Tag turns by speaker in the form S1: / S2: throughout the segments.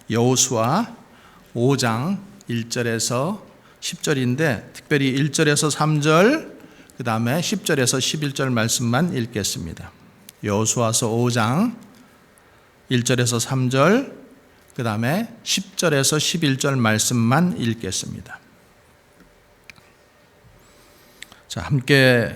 S1: 여호수아 5장 1절에서 10절인데 특별히 1절에서 3절 그 다음에 10절에서 11절 말씀만 읽겠습니다. 여호수아서 5장 1절에서 3절 그 다음에 10절에서 11절 말씀만 읽겠습니다. 자, 함께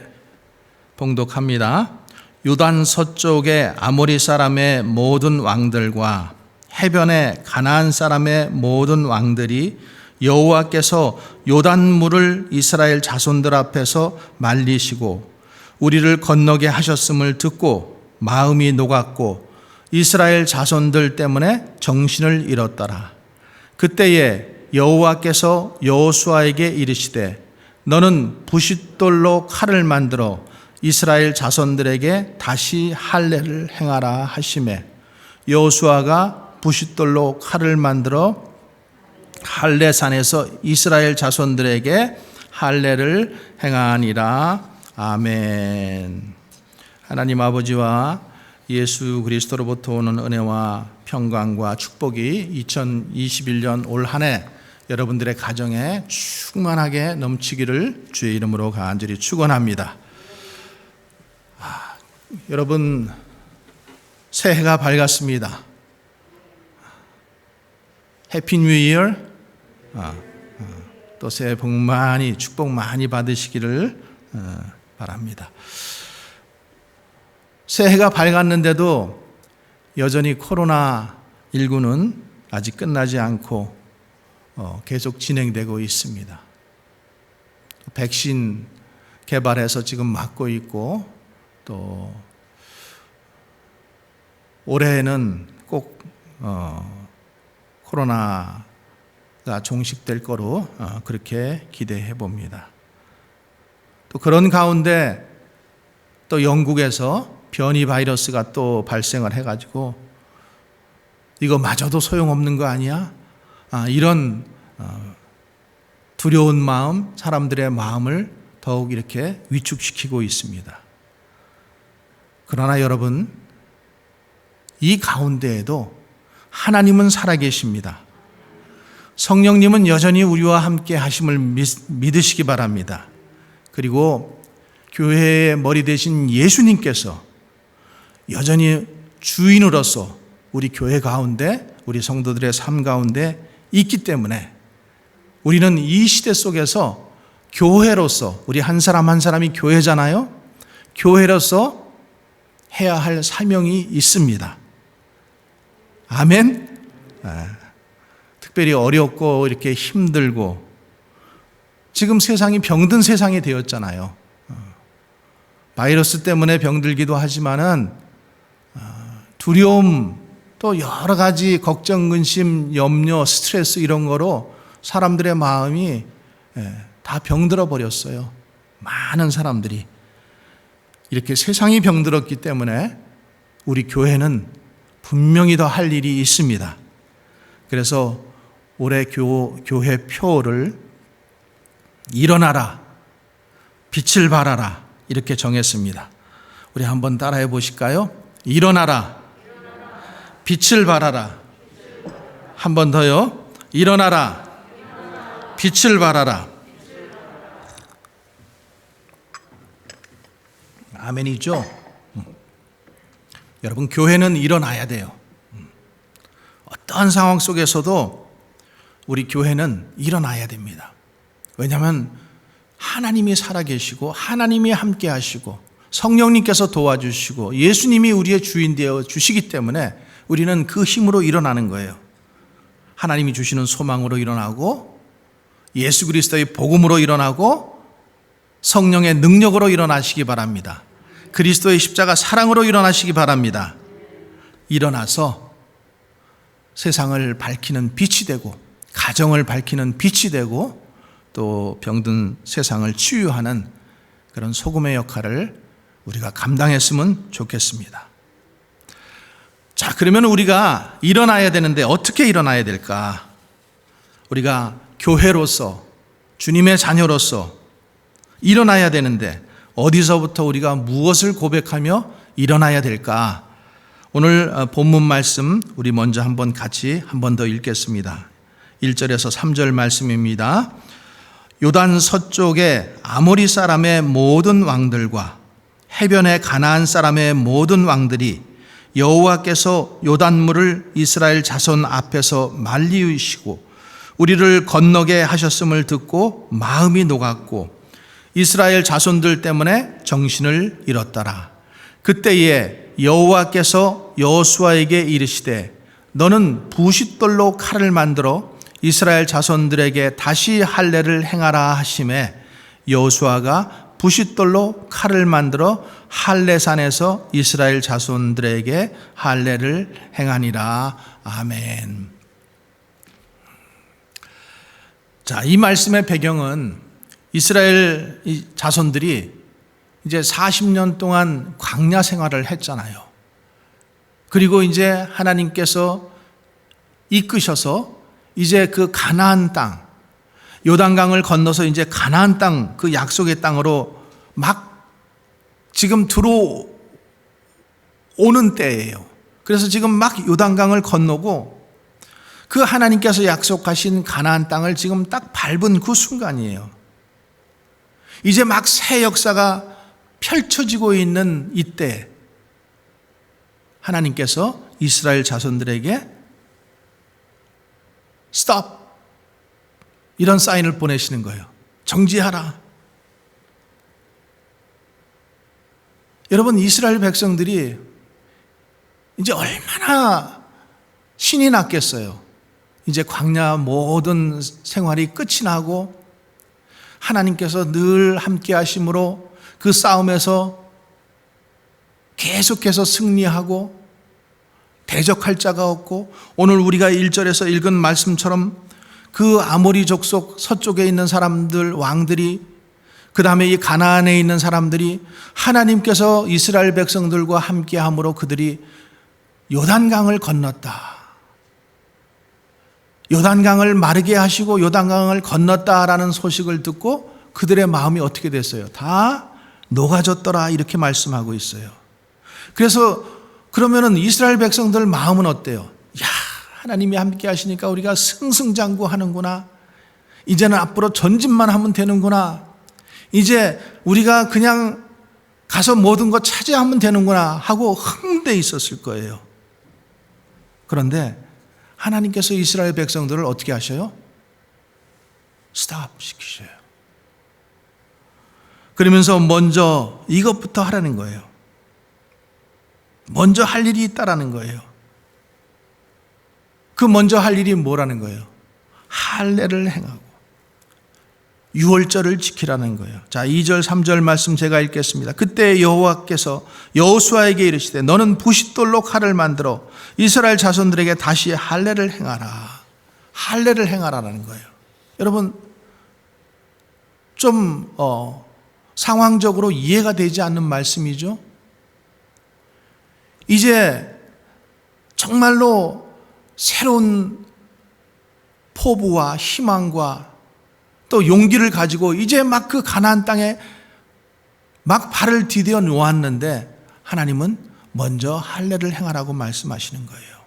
S1: 봉독합니다. 요단 서쪽의 아모리 사람의 모든 왕들과 해변의 가나안 사람의 모든 왕들이 여호와께서 요단물을 이스라엘 자손들 앞에서 말리시고 우리를 건너게 하셨음을 듣고 마음이 녹았고 이스라엘 자손들 때문에 정신을 잃었더라. 그때에 여호와께서 여호수아에게 이르시되 너는 부싯돌로 칼을 만들어 이스라엘 자손들에게 다시 할례를 행하라 하시매 여호수아가 부싯돌로 칼을 만들어 할례산에서 이스라엘 자손들에게 할례를 행하니라. 아멘. 하나님 아버지와 예수 그리스도로부터 오는 은혜와 평강과 축복이 2021년 올 한 해 여러분들의 가정에 충만하게 넘치기를 주의 이름으로 간절히 축원합니다. 여러분 새해가 밝았습니다. 해피 뉴 이어. 또 새해 복 많이 축복 많이 받으시기를 바랍니다. 새해가 밝았는데도 여전히 코로나19는 아직 끝나지 않고 계속 진행되고 있습니다. 백신 개발해서 지금 맞고 있고 또 올해는 꼭 코로나가 종식될 거로 그렇게 기대해 봅니다. 또 그런 가운데 또 영국에서 변이 바이러스가 또 발생을 해가지고 이거 마저도 소용없는 거 아니야? 이런 두려운 마음, 사람들의 마음을 더욱 이렇게 위축시키고 있습니다. 그러나 여러분, 이 가운데에도 하나님은 살아계십니다. 성령님은 여전히 우리와 함께 하심을 믿으시기 바랍니다. 그리고 교회의 머리 되신 예수님께서 여전히 주인으로서 우리 교회 가운데, 우리 성도들의 삶 가운데 있기 때문에 우리는 이 시대 속에서 교회로서, 우리 한 사람 한 사람이 교회잖아요. 교회로서 해야 할 사명이 있습니다. 아멘. 특별히 어렵고 이렇게 힘들고 지금 세상이 병든 세상이 되었잖아요. 바이러스 때문에 병들기도 하지만은 두려움 또 여러 가지 걱정, 근심, 염려, 스트레스 이런 거로 사람들의 마음이 다 병들어 버렸어요. 많은 사람들이 이렇게 세상이 병들었기 때문에 우리 교회는 분명히 더 할 일이 있습니다. 그래서 올해 교회 표를 일어나라, 빛을 발하라 이렇게 정했습니다. 우리 한번 따라해 보실까요? 일어나라, 빛을 발하라. 한 번 더요. 일어나라, 빛을 발하라. 아멘이죠? 여러분, 교회는 일어나야 돼요. 어떠한 상황 속에서도 우리 교회는 일어나야 됩니다. 왜냐하면 하나님이 살아계시고 하나님이 함께 하시고 성령님께서 도와주시고 예수님이 우리의 주인 되어 주시기 때문에 우리는 그 힘으로 일어나는 거예요. 하나님이 주시는 소망으로 일어나고 예수 그리스도의 복음으로 일어나고 성령의 능력으로 일어나시기 바랍니다. 그리스도의 십자가 사랑으로 일어나시기 바랍니다. 일어나서 세상을 밝히는 빛이 되고 가정을 밝히는 빛이 되고 또 병든 세상을 치유하는 그런 소금의 역할을 우리가 감당했으면 좋겠습니다. 자, 그러면 우리가 일어나야 되는데 어떻게 일어나야 될까? 우리가 교회로서 주님의 자녀로서 일어나야 되는데 어디서부터 우리가 무엇을 고백하며 일어나야 될까? 오늘 본문 말씀 우리 먼저 한번 같이 한 번 더 읽겠습니다. 1절에서 3절 말씀입니다. 요단 서쪽의 아모리 사람의 모든 왕들과 해변의 가나안 사람의 모든 왕들이 여호와께서 요단물을 이스라엘 자손 앞에서 말리우시고 우리를 건너게 하셨음을 듣고 마음이 녹았고 이스라엘 자손들 때문에 정신을 잃었더라. 그때에 여호와께서 여호수아에게 이르시되 너는 부싯돌로 칼을 만들어 이스라엘 자손들에게 다시 할례를 행하라 하시매 여호수아가 부싯돌로 칼을 만들어 할례산에서 이스라엘 자손들에게 할례를 행하니라. 아멘. 자, 이 말씀의 배경은 이스라엘 자손들이 이제 40년 동안 광야 생활을 했잖아요. 그리고 이제 하나님께서 이끄셔서 이제 그 가나안 땅, 요단강을 건너서 이제 가나안 땅, 그 약속의 땅으로 막 지금 들어오는 때예요. 그래서 지금 막 요단강을 건너고 그 하나님께서 약속하신 가나안 땅을 지금 딱 밟은 그 순간이에요. 이제 막 새 역사가 펼쳐지고 있는 이때 하나님께서 이스라엘 자손들에게 스톱! 이런 사인을 보내시는 거예요. 정지하라. 여러분, 이스라엘 백성들이 이제 얼마나 신이 났겠어요. 이제 광야 모든 생활이 끝이 나고 하나님께서 늘 함께 하심으로 그 싸움에서 계속해서 승리하고 대적할 자가 없고 오늘 우리가 1절에서 읽은 말씀처럼 그 아모리 족속 서쪽에 있는 사람들, 왕들이 그 다음에 이 가나안에 있는 사람들이 하나님께서 이스라엘 백성들과 함께 함으로 그들이 요단강을 건넜다. 요단강을 마르게 하시고 요단강을 건넜다라는 소식을 듣고 그들의 마음이 어떻게 됐어요? 다 녹아졌더라 이렇게 말씀하고 있어요. 그래서 그러면은 이스라엘 백성들 마음은 어때요? 야, 하나님이 함께 하시니까 우리가 승승장구하는구나. 이제는 앞으로 전진만 하면 되는구나. 이제 우리가 그냥 가서 모든 거 차지하면 되는구나 하고 흥돼 있었을 거예요. 그런데 하나님께서 이스라엘 백성들을 어떻게 하셔요? 스탑 시키셔요. 그러면서 먼저 이것부터 하라는 거예요. 먼저 할 일이 있다라는 거예요. 그 먼저 할 일이 뭐라는 거예요? 할례를 행하고 유월절을 지키라는 거예요. 자, 2절 3절 말씀 제가 읽겠습니다. 그때 여호와께서 여호수아에게 이르시되 너는 부싯돌로 칼을 만들어 이스라엘 자손들에게 다시 할례를 행하라. 할례를 행하라는 거예요. 여러분 좀 상황적으로 이해가 되지 않는 말씀이죠. 이제 정말로 새로운 포부와 희망과 또 용기를 가지고 이제 막 그 가나안 땅에 막 발을 디뎌 놓았는데 하나님은 먼저 할례를 행하라고 말씀하시는 거예요.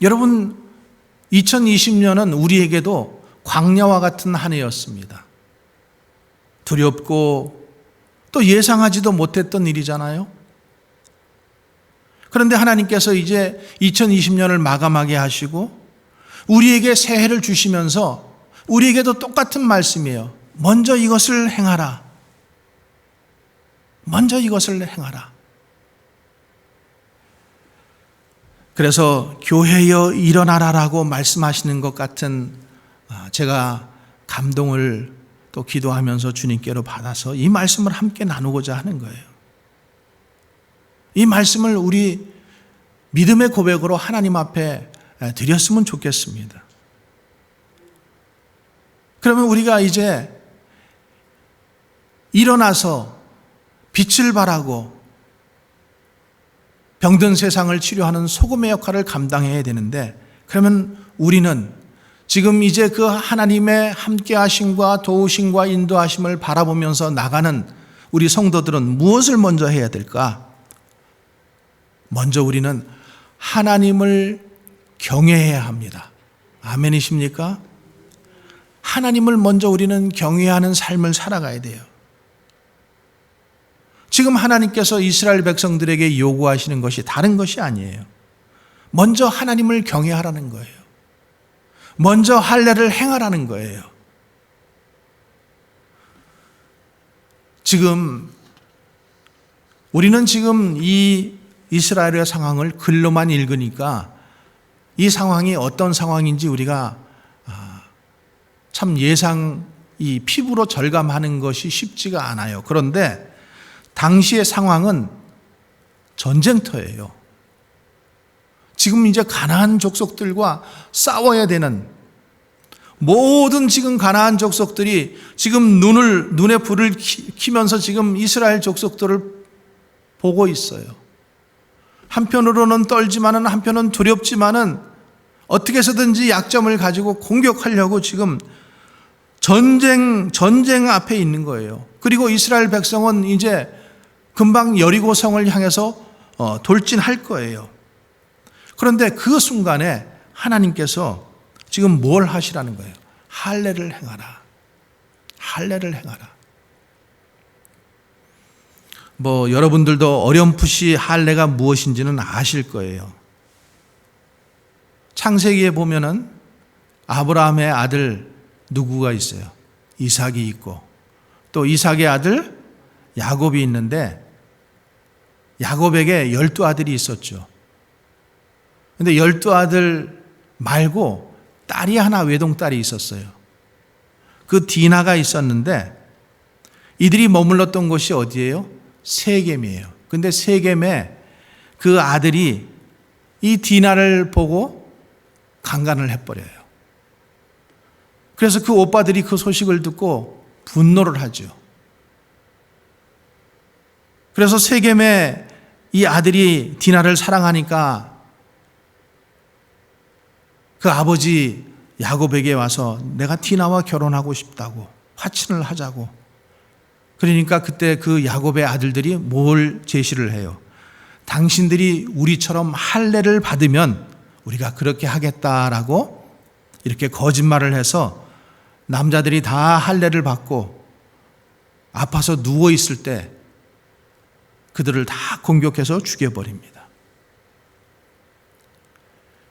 S1: 여러분 2020년은 우리에게도 광야와 같은 한 해였습니다. 두렵고 또 예상하지도 못했던 일이잖아요. 그런데 하나님께서 이제 2020년을 마감하게 하시고 우리에게 새해를 주시면서 우리에게도 똑같은 말씀이에요. 먼저 이것을 행하라. 먼저 이것을 행하라. 그래서 교회여 일어나라라고 말씀하시는 것 같은 제가 감동을 또 기도하면서 주님께로 받아서 이 말씀을 함께 나누고자 하는 거예요. 이 말씀을 우리 믿음의 고백으로 하나님 앞에 드렸으면 좋겠습니다. 그러면 우리가 이제 일어나서 빛을 발하고 병든 세상을 치료하는 소금의 역할을 감당해야 되는데 그러면 우리는 지금 이제 그 하나님의 함께 하심과 도우심과 인도하심을 바라보면서 나가는 우리 성도들은 무엇을 먼저 해야 될까? 먼저 우리는 하나님을 경외해야 합니다. 아멘이십니까? 하나님을 먼저 우리는 경외하는 삶을 살아가야 돼요. 지금 하나님께서 이스라엘 백성들에게 요구하시는 것이 다른 것이 아니에요. 먼저 하나님을 경외하라는 거예요. 먼저 할례를 행하라는 거예요. 우리는 지금 이 이스라엘의 상황을 글로만 읽으니까 이 상황이 어떤 상황인지 우리가 참 이 피부로 절감하는 것이 쉽지가 않아요. 그런데 당시의 상황은 전쟁터예요. 지금 이제 가나안 족속들과 싸워야 되는, 모든 지금 가나안 족속들이 지금 눈에 불을 켜면서 지금 이스라엘 족속들을 보고 있어요. 한편으로는 떨지만은, 한편은 두렵지만은 어떻게 해서든지 약점을 가지고 공격하려고 지금 전쟁 앞에 있는 거예요. 그리고 이스라엘 백성은 이제 금방 여리고성을 향해서 돌진할 거예요. 그런데 그 순간에 하나님께서 지금 뭘 하시라는 거예요? 할례를 행하라. 할례를 행하라. 여러분들도 어렴풋이 할례가 무엇인지는 아실 거예요. 창세기에 보면은 아브라함의 아들 누구가 있어요? 이삭이 있고, 또 이삭의 아들 야곱이 있는데, 야곱에게 12아들이 있었죠. 근데 12아들 말고 딸이 하나, 외동딸이 있었어요. 그 디나가 있었는데 이들이 머물렀던 곳이 어디예요? 세겜이에요. 근데 세겜에 그 아들이 이 디나를 보고 강간을 해버려요. 그래서 그 오빠들이 그 소식을 듣고 분노를 하죠. 그래서 세겜에 이 아들이 디나를 사랑하니까 그 아버지 야곱에게 와서 내가 디나와 결혼하고 싶다고, 화친을 하자고. 그러니까 그때 그 야곱의 아들들이 뭘 제시를 해요? 당신들이 우리처럼 할례를 받으면 우리가 그렇게 하겠다라고 이렇게 거짓말을 해서 남자들이 다 할례를 받고 아파서 누워 있을 때 그들을 다 공격해서 죽여버립니다.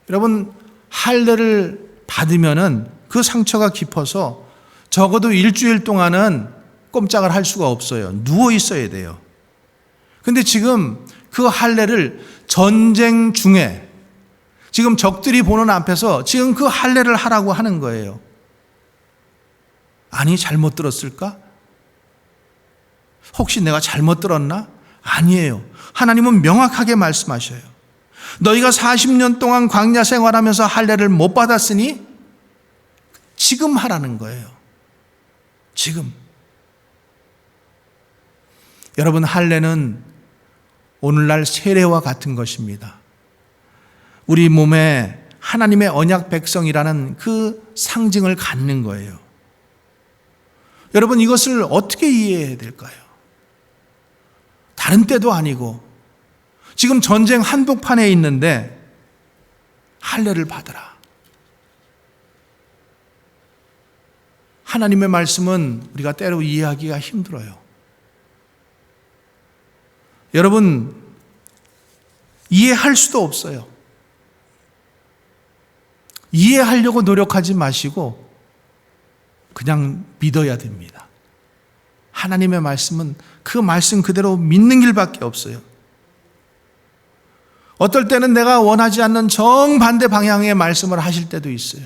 S1: 여러분, 할례를 받으면은 그 상처가 깊어서 적어도 일주일 동안은 꼼짝을 할 수가 없어요. 누워 있어야 돼요. 근데 지금 그 할례를 전쟁 중에 지금 적들이 보는 앞에서 지금 그 할례를 하라고 하는 거예요. 아니, 잘못 들었을까? 혹시 내가 잘못 들었나? 아니에요. 하나님은 명확하게 말씀하셔요. 너희가 40년 동안 광야 생활하면서 할례를 못 받았으니 지금 하라는 거예요. 지금. 여러분, 할례는 오늘날 세례와 같은 것입니다. 우리 몸에 하나님의 언약 백성이라는 그 상징을 갖는 거예요. 여러분, 이것을 어떻게 이해해야 될까요? 다른 때도 아니고 지금 전쟁 한복판에 있는데 할례를 받으라. 하나님의 말씀은 우리가 때로 이해하기가 힘들어요. 여러분, 이해할 수도 없어요. 이해하려고 노력하지 마시고 그냥 믿어야 됩니다. 하나님의 말씀은 그 말씀 그대로 믿는 길밖에 없어요. 어떨 때는 내가 원하지 않는 정반대 방향의 말씀을 하실 때도 있어요.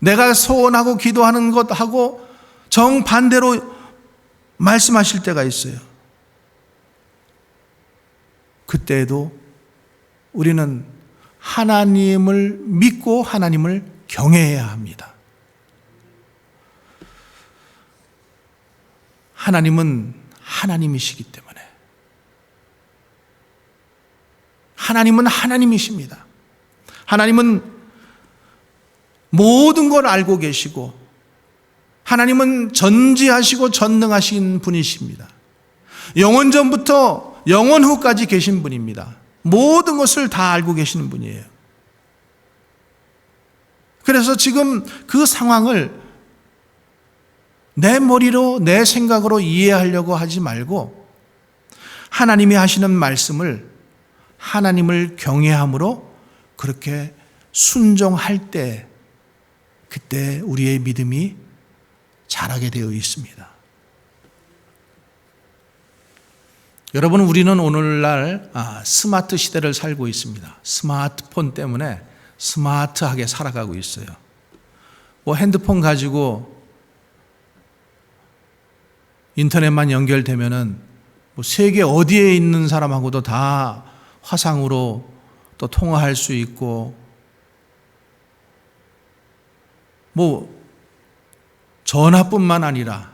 S1: 내가 소원하고 기도하는 것하고 정반대로 말씀하실 때가 있어요. 그때에도 우리는 하나님을 믿고 하나님을 경외해야 합니다. 하나님은 하나님이시기 때문에. 하나님은 하나님이십니다. 하나님은 모든 걸 알고 계시고 하나님은 전지하시고 전능하신 분이십니다. 영원 전부터 영원 후까지 계신 분입니다. 모든 것을 다 알고 계시는 분이에요. 그래서 지금 그 상황을 내 머리로, 내 생각으로 이해하려고 하지 말고 하나님이 하시는 말씀을 하나님을 경외함으로 그렇게 순종할 때, 그때 우리의 믿음이 자라게 되어 있습니다. 여러분, 우리는 오늘날 스마트 시대를 살고 있습니다. 스마트폰 때문에 스마트하게 살아가고 있어요. 뭐 핸드폰 가지고 인터넷만 연결되면은 뭐 세계 어디에 있는 사람하고도 다 화상으로 또 통화할 수 있고, 뭐 전화뿐만 아니라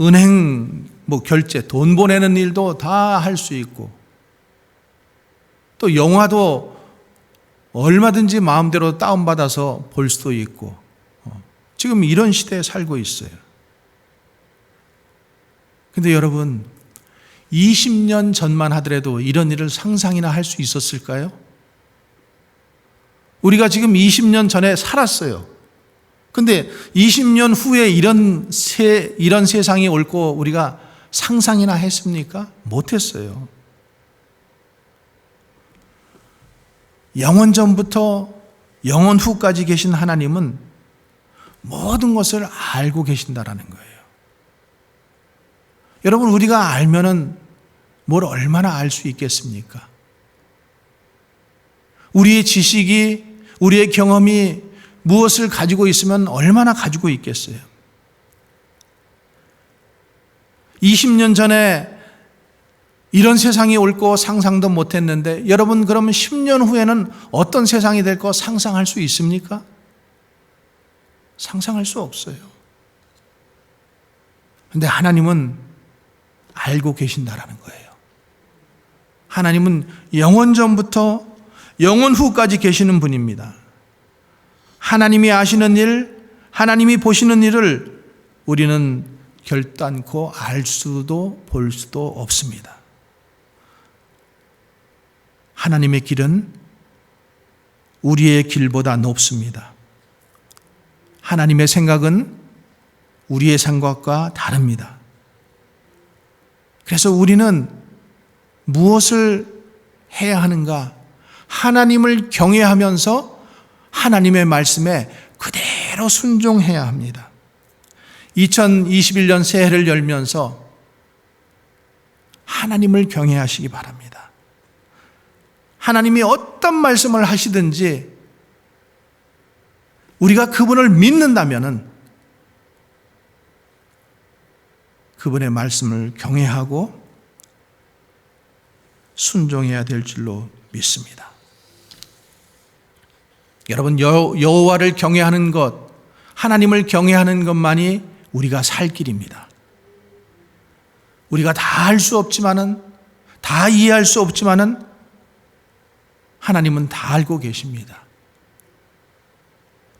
S1: 은행 결제, 돈 보내는 일도 다 할 수 있고, 또 영화도 얼마든지 마음대로 다운받아서 볼 수도 있고, 지금 이런 시대에 살고 있어요. 근데 여러분, 20년 전만 하더라도 이런 일을 상상이나 할 수 있었을까요? 우리가 지금 20년 전에 살았어요. 근데 20년 후에 이런 세상이 올 거 우리가 상상이나 했습니까? 못했어요. 영원 전부터 영원 후까지 계신 하나님은 모든 것을 알고 계신다라는 거예요. 여러분, 우리가 알면은 뭘 얼마나 알 수 있겠습니까? 우리의 지식이, 우리의 경험이 무엇을 가지고 있으면 얼마나 가지고 있겠어요? 20년 전에 이런 세상이 올 거 상상도 못했는데, 여러분, 그러면 10년 후에는 어떤 세상이 될 거 상상할 수 있습니까? 상상할 수 없어요. 그런데 하나님은 알고 계신다라는 거예요. 하나님은 영원 전부터 영원 후까지 계시는 분입니다. 하나님이 아시는 일, 하나님이 보시는 일을 우리는 결단코 알 수도 볼 수도 없습니다. 하나님의 길은 우리의 길보다 높습니다. 하나님의 생각은 우리의 생각과 다릅니다. 그래서 우리는 무엇을 해야 하는가? 하나님을 경외하면서 하나님의 말씀에 그대로 순종해야 합니다. 2021년 새해를 열면서 하나님을 경외하시기 바랍니다. 하나님이 어떤 말씀을 하시든지 우리가 그분을 믿는다면은 그분의 말씀을 경외하고 순종해야 될 줄로 믿습니다. 여러분, 여호와를 경외하는 것, 하나님을 경외하는 것만이 우리가 살 길입니다. 우리가 다 할 수 없지만은, 다 이해할 수 없지만은 하나님은 다 알고 계십니다.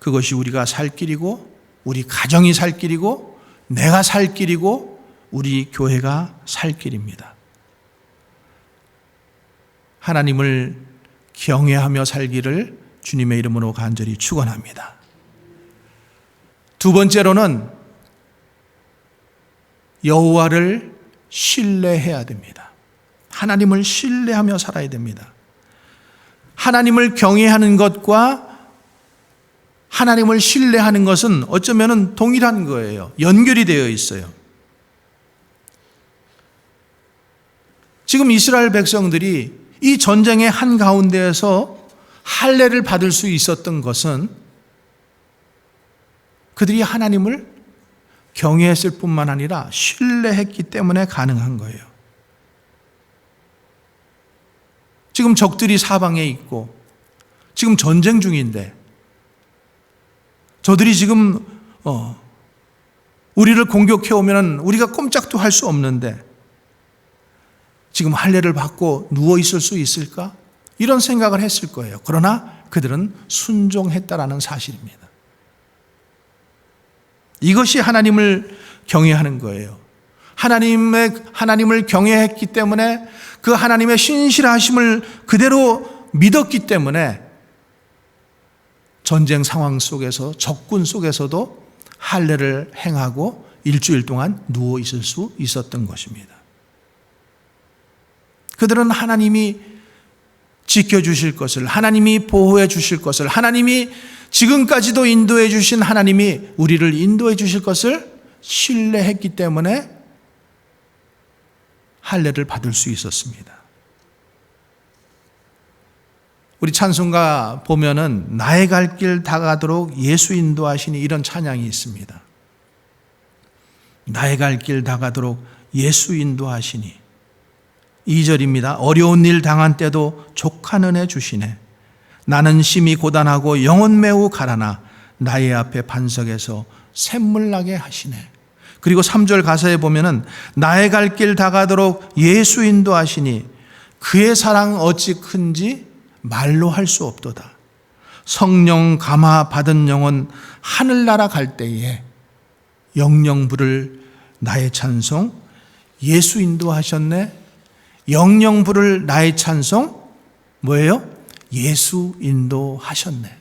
S1: 그것이 우리가 살 길이고, 우리 가정이 살 길이고, 내가 살 길이고, 우리 교회가 살 길입니다. 하나님을 경외하며 살기를 주님의 이름으로 간절히 축원합니다. 두 번째로는 여호와를 신뢰해야 됩니다. 하나님을 신뢰하며 살아야 됩니다. 하나님을 경외하는 것과 하나님을 신뢰하는 것은 어쩌면 동일한 거예요. 연결이 되어 있어요. 지금 이스라엘 백성들이 이 전쟁의 한가운데에서 할례를 받을 수 있었던 것은 그들이 하나님을 경외했을 뿐만 아니라 신뢰했기 때문에 가능한 거예요. 지금 적들이 사방에 있고 지금 전쟁 중인데 저들이 지금 우리를 공격해 오면 우리가 꼼짝도 할 수 없는데 지금 할례를 받고 누워 있을 수 있을까? 이런 생각을 했을 거예요. 그러나 그들은 순종했다라는 사실입니다. 이것이 하나님을 경외하는 거예요. 하나님을 경외했기 때문에 그 하나님의 신실하심을 그대로 믿었기 때문에 전쟁 상황 속에서, 적군 속에서도 할례를 행하고 일주일 동안 누워 있을 수 있었던 것입니다. 그들은 하나님이 지켜주실 것을, 하나님이 보호해 주실 것을, 하나님이 지금까지도 인도해 주신 하나님이 우리를 인도해 주실 것을 신뢰했기 때문에 할례를 받을 수 있었습니다. 우리 찬송가 보면은 나의 갈 길 다가도록 예수 인도하시니 이런 찬양이 있습니다. 나의 갈 길 다가도록 예수 인도하시니 2절입니다. 어려운 일 당한 때도 족한 은혜 주시네. 나는 심히 고단하고 영혼 매우 가라나 나의 앞에 반석에서 샘물 나게 하시네. 그리고 3절 가사에 보면은 나의 갈 길 다가도록 예수 인도하시니 그의 사랑 어찌 큰지 말로 할 수 없도다. 성령 감화 받은 영혼 하늘나라 갈 때에 영영 부를 나의 찬송 예수 인도하셨네. 영영 부를 나의 찬송 뭐예요? 예수 인도하셨네.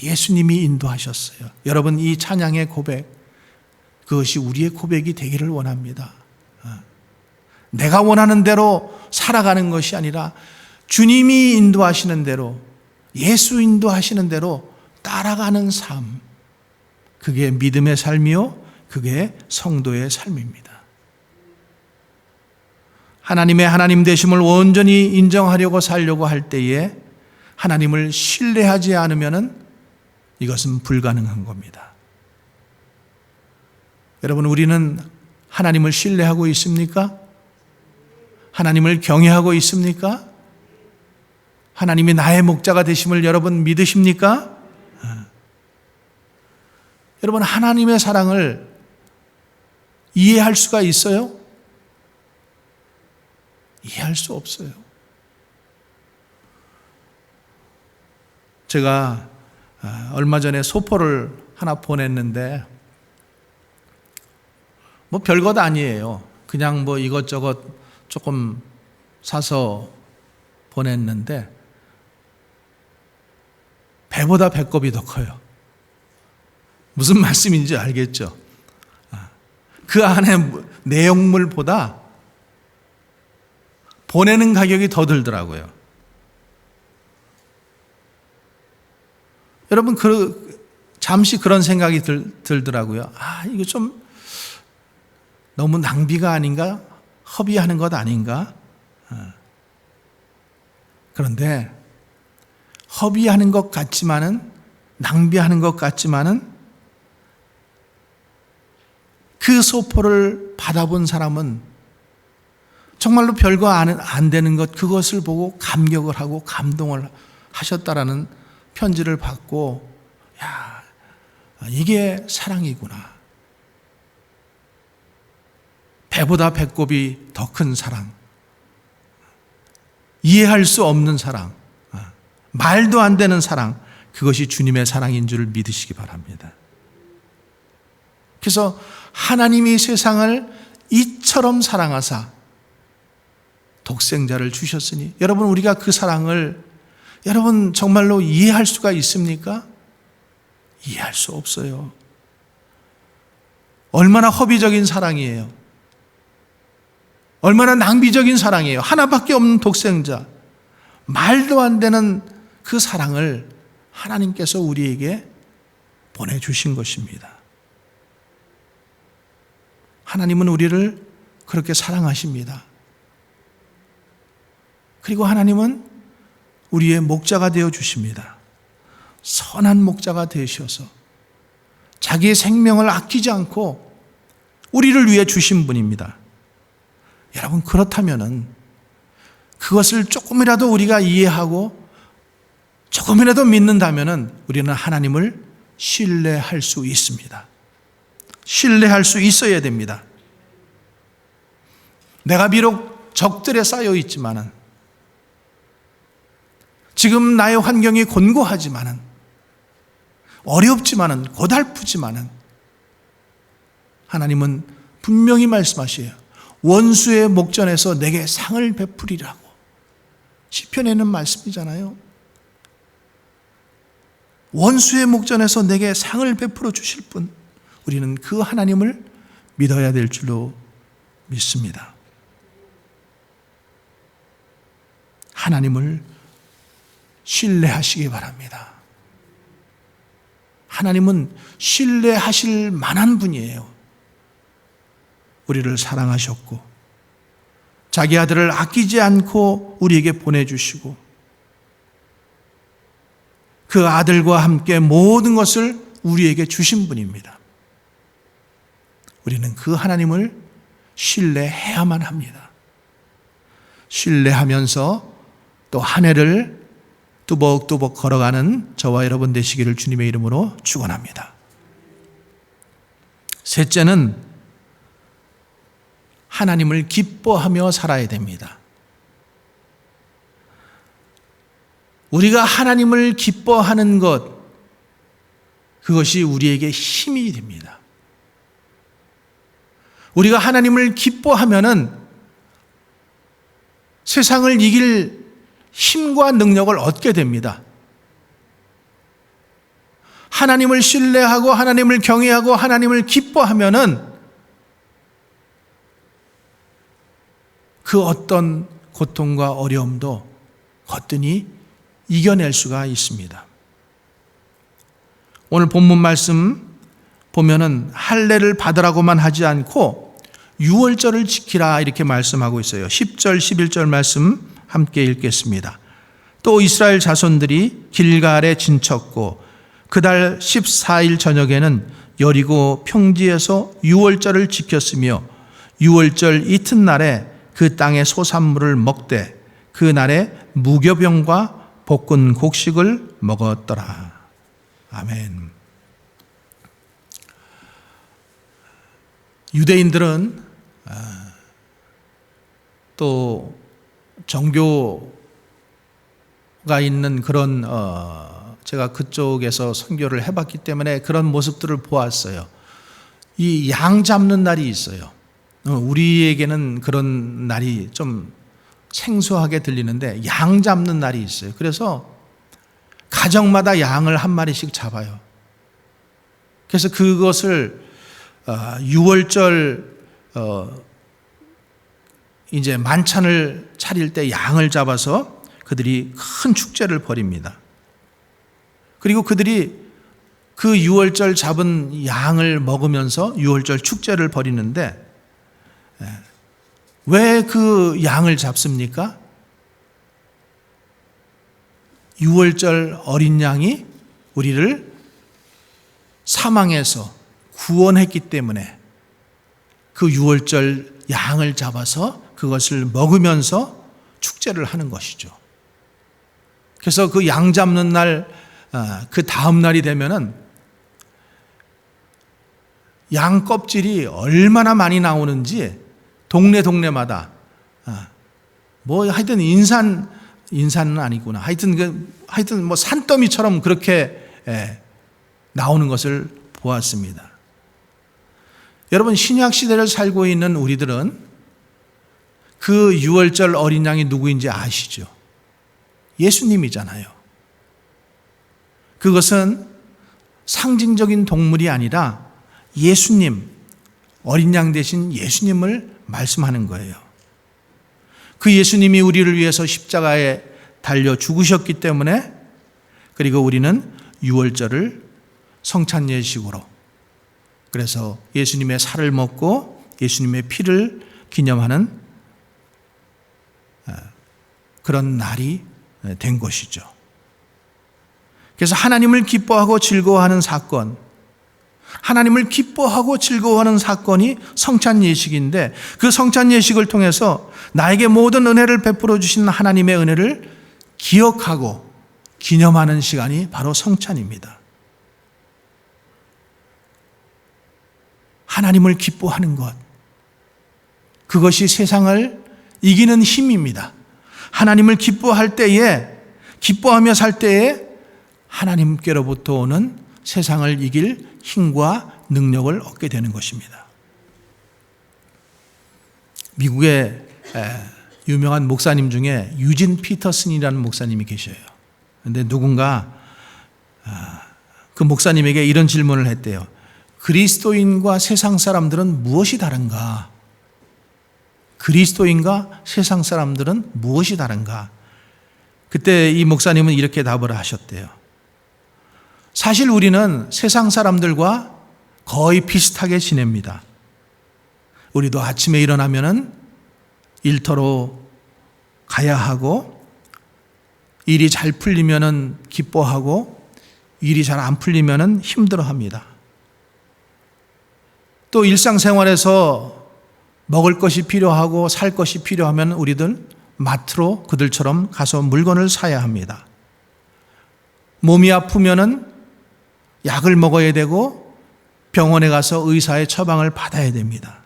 S1: 예수님이 인도하셨어요. 여러분, 이 찬양의 고백, 그것이 우리의 고백이 되기를 원합니다. 내가 원하는 대로 살아가는 것이 아니라 주님이 인도하시는 대로, 예수 인도하시는 대로 따라가는 삶, 그게 믿음의 삶이요, 그게 성도의 삶입니다. 하나님의 하나님 되심을 온전히 인정하려고 살려고 할 때에 하나님을 신뢰하지 않으면 이것은 불가능한 겁니다. 여러분, 우리는 하나님을 신뢰하고 있습니까? 하나님을 경외하고 있습니까? 하나님이 나의 목자가 되심을 여러분 믿으십니까? 여러분, 하나님의 사랑을 이해할 수가 있어요? 이해할 수 없어요. 제가 얼마 전에 소포를 하나 보냈는데 뭐 별것 아니에요. 그냥 뭐 이것저것 조금 사서 보냈는데 배보다 배꼽이 더 커요. 무슨 말씀인지 알겠죠? 그 안에 내용물보다 보내는 가격이 더 들더라고요. 여러분, 잠시 그런 생각이 들더라고요. 이거 좀 너무 낭비가 아닌가? 허비하는 것 아닌가? 그런데 허비하는 것 같지만은, 낭비하는 것 같지만은 그 소포를 받아본 사람은 정말로 별거 안 되는 것, 그것을 보고 감격을 하고 감동을 하셨다라는 편지를 받고, 야, 이게 사랑이구나. 배보다 배꼽이 더 큰 사랑, 이해할 수 없는 사랑, 말도 안 되는 사랑, 그것이 주님의 사랑인 줄 믿으시기 바랍니다. 그래서 하나님이 세상을 이처럼 사랑하사 독생자를 주셨으니, 여러분, 우리가 그 사랑을 여러분 정말로 이해할 수가 있습니까? 이해할 수 없어요. 얼마나 허비적인 사랑이에요. 얼마나 낭비적인 사랑이에요. 하나밖에 없는 독생자, 말도 안 되는 그 사랑을 하나님께서 우리에게 보내주신 것입니다. 하나님은 우리를 그렇게 사랑하십니다. 그리고 하나님은 우리의 목자가 되어 주십니다. 선한 목자가 되셔서 자기의 생명을 아끼지 않고 우리를 위해 주신 분입니다. 여러분, 그렇다면은 그것을 조금이라도 우리가 이해하고 조금이라도 믿는다면은 우리는 하나님을 신뢰할 수 있습니다. 신뢰할 수 있어야 됩니다. 내가 비록 적들에 쌓여 있지만은, 지금 나의 환경이 곤고하지만은, 어렵지만은, 고달프지만은, 하나님은 분명히 말씀하셔요. 원수의 목전에서 내게 상을 베풀이라고. 시편에는 말씀이잖아요. 원수의 목전에서 내게 상을 베풀어 주실 분, 우리는 그 하나님을 믿어야 될 줄로 믿습니다. 하나님을 신뢰하시기 바랍니다. 하나님은 신뢰하실 만한 분이에요. 우리를 사랑하셨고 자기 아들을 아끼지 않고 우리에게 보내주시고 그 아들과 함께 모든 것을 우리에게 주신 분입니다. 우리는 그 하나님을 신뢰해야만 합니다. 신뢰하면서 또 한 해를 뚜벅뚜벅 걸어가는 저와 여러분 되시기를 주님의 이름으로 축원합니다. 셋째는 하나님을 기뻐하며 살아야 됩니다. 우리가 하나님을 기뻐하는 것, 그것이 우리에게 힘이 됩니다. 우리가 하나님을 기뻐하면은 세상을 이길 힘과 능력을 얻게 됩니다. 하나님을 신뢰하고 하나님을 경외하고 하나님을 기뻐하면은 그 어떤 고통과 어려움도 거뜬히 이겨낼 수가 있습니다. 오늘 본문 말씀 보면은 할례를 받으라고만 하지 않고 유월절을 지키라 이렇게 말씀하고 있어요. 10절 11절 말씀 함께 읽겠습니다. 또 이스라엘 자손들이 길갈에 진쳤고 그달 14일 저녁에는 여리고 평지에서 유월절을 지켰으며 유월절 이튿날에 그 땅의 소산물을 먹되 그 날에 무교병과 볶은 곡식을 먹었더라. 아멘. 유대인들은 또 정교가 있는 그런 제가 그쪽에서 선교를 해봤기 때문에 그런 모습들을 보았어요. 이 양 잡는 날이 있어요. 우리에게는 그런 날이 좀 생소하게 들리는데 양 잡는 날이 있어요. 그래서 가정마다 양을 한 마리씩 잡아요. 그래서 그것을 유월절 이제 만찬을 차릴 때 양을 잡아서 그들이 큰 축제를 벌입니다. 그리고 그들이 그 유월절 잡은 양을 먹으면서 유월절 축제를 벌이는데 왜 그 양을 잡습니까? 유월절 어린 양이 우리를 사망에서 구원했기 때문에 그 유월절 양을 잡아서 그것을 먹으면서 축제를 하는 것이죠. 그래서 그 양 잡는 날, 그 다음 날이 되면은 양 껍질이 얼마나 많이 나오는지 동네마다 뭐 하여튼 인산은 아니구나. 하여튼 뭐 산더미처럼 그렇게 나오는 것을 보았습니다. 여러분 신약 시대를 살고 있는 우리들은 그 유월절 어린 양이 누구인지 아시죠? 예수님이잖아요. 그것은 상징적인 동물이 아니라 예수님, 어린 양 대신 예수님을 말씀하는 거예요. 그 예수님이 우리를 위해서 십자가에 달려 죽으셨기 때문에 그리고 우리는 유월절을 성찬 예식으로 그래서 예수님의 살을 먹고 예수님의 피를 기념하는 그런 날이 된 것이죠. 그래서 하나님을 기뻐하고 즐거워하는 사건, 하나님을 기뻐하고 즐거워하는 사건이 성찬 예식인데 그 성찬 예식을 통해서 나에게 모든 은혜를 베풀어 주신 하나님의 은혜를 기억하고 기념하는 시간이 바로 성찬입니다. 하나님을 기뻐하는 것, 그것이 세상을 이기는 힘입니다. 하나님을 기뻐할 때에, 기뻐하며 살 때에 하나님께로부터 오는 세상을 이길 힘과 능력을 얻게 되는 것입니다. 미국의 유명한 목사님 중에 유진 피터슨이라는 목사님이 계셔요. 그런데 누군가 그 목사님에게 이런 질문을 했대요. 그리스도인과 세상 사람들은 무엇이 다른가? 그리스도인과 세상 사람들은 무엇이 다른가? 그때 이 목사님은 이렇게 답을 하셨대요. 사실 우리는 세상 사람들과 거의 비슷하게 지냅니다. 우리도 아침에 일어나면은 일터로 가야 하고, 일이 잘 풀리면은 기뻐하고, 일이 잘 안 풀리면은 힘들어합니다. 또 일상생활에서 먹을 것이 필요하고 살 것이 필요하면 우리들 마트로 그들처럼 가서 물건을 사야 합니다. 몸이 아프면은 약을 먹어야 되고 병원에 가서 의사의 처방을 받아야 됩니다.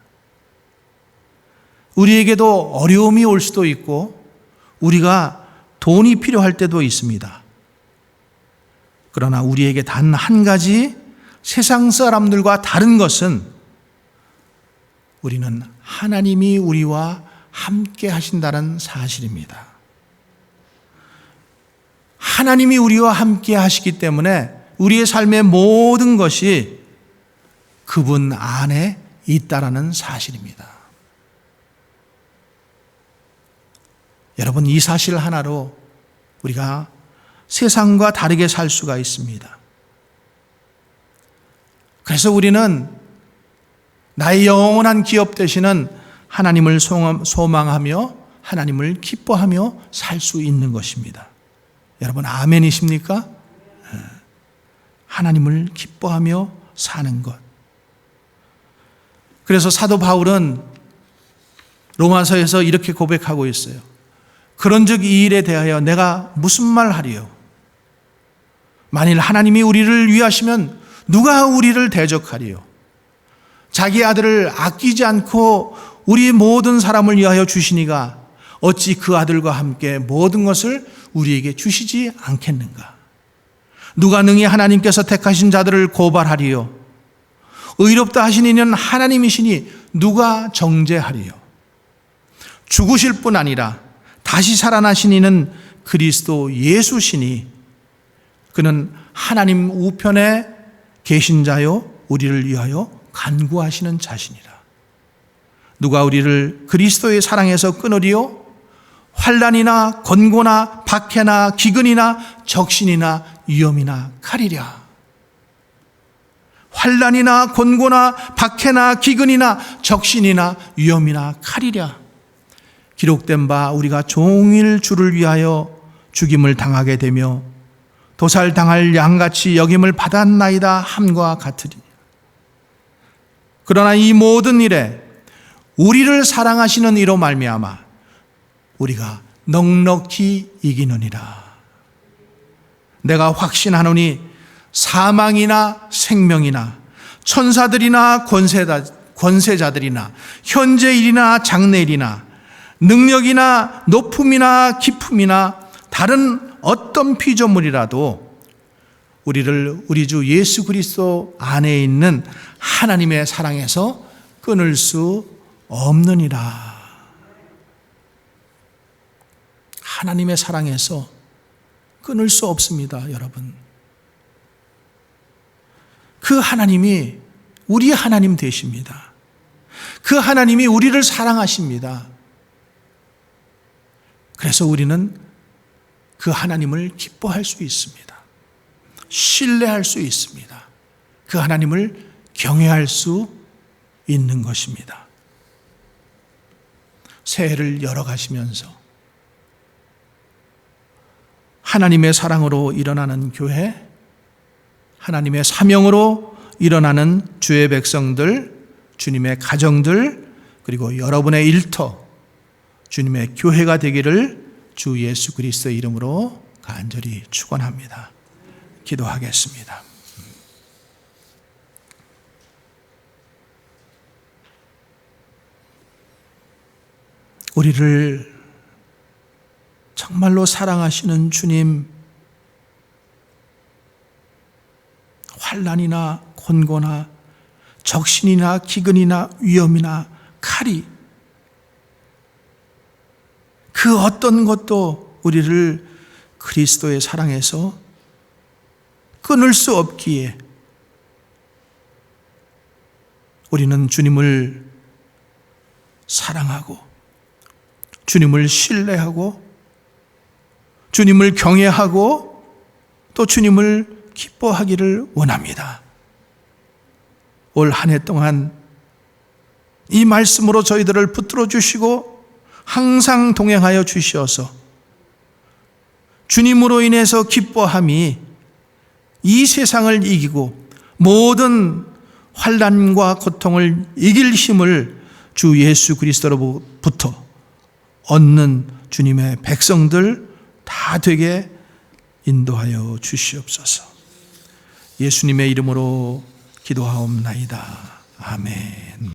S1: 우리에게도 어려움이 올 수도 있고 우리가 돈이 필요할 때도 있습니다. 그러나 우리에게 단 한 가지 세상 사람들과 다른 것은 우리는 하나님이 우리와 함께 하신다는 사실입니다. 하나님이 우리와 함께 하시기 때문에 우리의 삶의 모든 것이 그분 안에 있다라는 사실입니다. 여러분, 이 사실 하나로 우리가 세상과 다르게 살 수가 있습니다. 그래서 우리는 나의 영원한 기업 되시는 하나님을 소망하며 하나님을 기뻐하며 살 수 있는 것입니다. 여러분, 아멘이십니까? 하나님을 기뻐하며 사는 것. 그래서 사도 바울은 로마서에서 이렇게 고백하고 있어요. 그런즉 이 일에 대하여 내가 무슨 말 하리요? 만일 하나님이 우리를 위하시면 누가 우리를 대적하리요? 자기 아들을 아끼지 않고 우리 모든 사람을 위하여 주시니가 어찌 그 아들과 함께 모든 것을 우리에게 주시지 않겠는가? 누가 능히 하나님께서 택하신 자들을 고발하리요? 의롭다 하신 이는 하나님이시니 누가 정죄하리요? 죽으실 뿐 아니라 다시 살아나신 이는 그리스도 예수시니 그는 하나님 우편에 계신 자요 우리를 위하여 간구하시는 자시니라. 누가 우리를 그리스도의 사랑에서 끊으리요? 환난이나 권고나 박해나 기근이나 적신이나 위험이나 칼이랴. 환난이나 권고나 박해나 기근이나 적신이나 위험이나 칼이랴. 기록된 바 우리가 종일 주를 위하여 죽임을 당하게 되며 도살당할 양같이 여김을 받았나이다 함과 같으리니. 그러나 이 모든 일에 우리를 사랑하시는 이로 말미암아 우리가 넉넉히 이기느니라. 내가 확신하노니 사망이나 생명이나 천사들이나 권세자들이나 현재일이나 장래일이나 능력이나 높음이나 깊음이나 다른 어떤 피조물이라도 우리를 우리 주 예수 그리스도 안에 있는 하나님의 사랑에서 끊을 수 없느니라. 하나님의 사랑에서 끊을 수 없습니다, 여러분. 그 하나님이 우리 하나님 되십니다. 그 하나님이 우리를 사랑하십니다. 그래서 우리는 그 하나님을 기뻐할 수 있습니다. 신뢰할 수 있습니다. 그 하나님을 경외할 수 있는 것입니다. 새해를 열어가시면서 하나님의 사랑으로 일어나는 교회, 하나님의 사명으로 일어나는 주의 백성들, 주님의 가정들, 그리고 여러분의 일터, 주님의 교회가 되기를 주 예수 그리스도의 이름으로 간절히 축원합니다. 기도하겠습니다. 우리를 정말로 사랑하시는 주님, 환난이나 곤고나 적신이나 기근이나 위험이나 칼이 그 어떤 것도 우리를 그리스도의 사랑에서 끊을 수 없기에 우리는 주님을 사랑하고 주님을 신뢰하고 주님을 경외하고 또 주님을 기뻐하기를 원합니다. 올 한 해 동안 이 말씀으로 저희들을 붙들어 주시고 항상 동행하여 주시어서 주님으로 인해서 기뻐함이 이 세상을 이기고 모든 환난과 고통을 이길 힘을 주 예수 그리스도로부터 얻는 주님의 백성들 다 되게 인도하여 주시옵소서. 예수님의 이름으로 기도하옵나이다. 아멘.